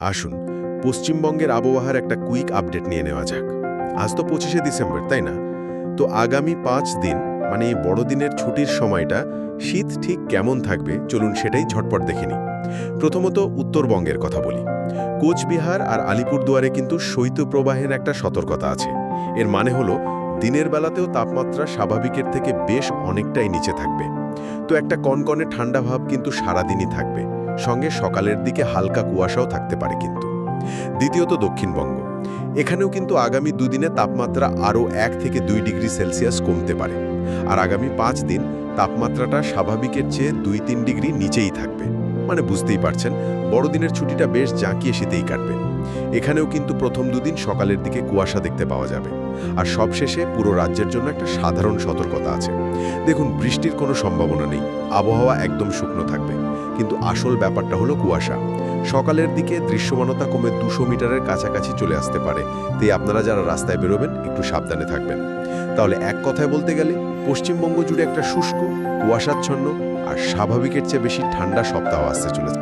আসুন পশ্চিমবঙ্গের আবহাওয়ার একটা কুইক আপডেট নিয়ে নেওয়া যাক। আজ তো 25শে ডিসেম্বর, তাই না? তো আগামী 5 দিন, মানে এই বড়দিনের ছুটির সময়টা শীত ঠিক কেমন থাকবে চলুন সেটাই ঝটপট দেখে নিই। প্রথমত উত্তরবঙ্গের কথা বলি। কোচবিহার আর আলিপুরদুয়ারে কিন্তু শৈত্যপ্রবাহের একটা সতর্কতা আছে। এর মানে হলো দিনের বেলাতেও তাপমাত্রা স্বাভাবিকের থেকে বেশ অনেকটাই নিচে থাকবে। তো একটা কনকনে ঠান্ডা ভাব কিন্তু সারাদিনই থাকবে, সঙ্গে সকালের দিকে হালকা কুয়াশাও থাকতে পারে কিন্তু। দ্বিতীয়ত দক্ষিণবঙ্গ। এখানেও কিন্তু আগামী দুদিনে তাপমাত্রা আরও 1 থেকে 2 ডিগ্রি সেলসিয়াস কমতে পারে। আর আগামী 5 দিন তাপমাত্রাটা স্বাভাবিকের চেয়ে 2-3 ডিগ্রি নিচেই থাকবে। মানে বুঝতেই পারছেন, বড়দিনের ছুটিটা বেশ জাঁকিয়ে শীতেই কাটবে। এখানেও কিন্তু প্রথম দুদিন সকালের দিকে কুয়াশা দেখতে পাওয়া যাবে। আর সবশেষে পুরো রাজ্যের জন্য একটা সাধারণ সতর্কতা আছে। দেখুন, বৃষ্টির কোনো সম্ভাবনা নেই, আবহাওয়া একদম শুকনো থাকবে। কিন্তু আসল ব্যাপারটা হলো কুয়াশা। সকালের দিকে দৃশ্যমানতা কমে 200 মিটারের কাছাকাছি চলে আসতে পারে। তাই আপনারা যারা রাস্তায় বেরোবেন একটু সাবধানে থাকবেন। তাহলে এক কথায় বলতে গেলে পশ্চিমবঙ্গ জুড়ে একটা শুষ্ক, কুয়াশাচ্ছন্ন আর স্বাভাবিকের চেয়ে বেশি ঠান্ডা সপ্তাহ আসতে চলেছে।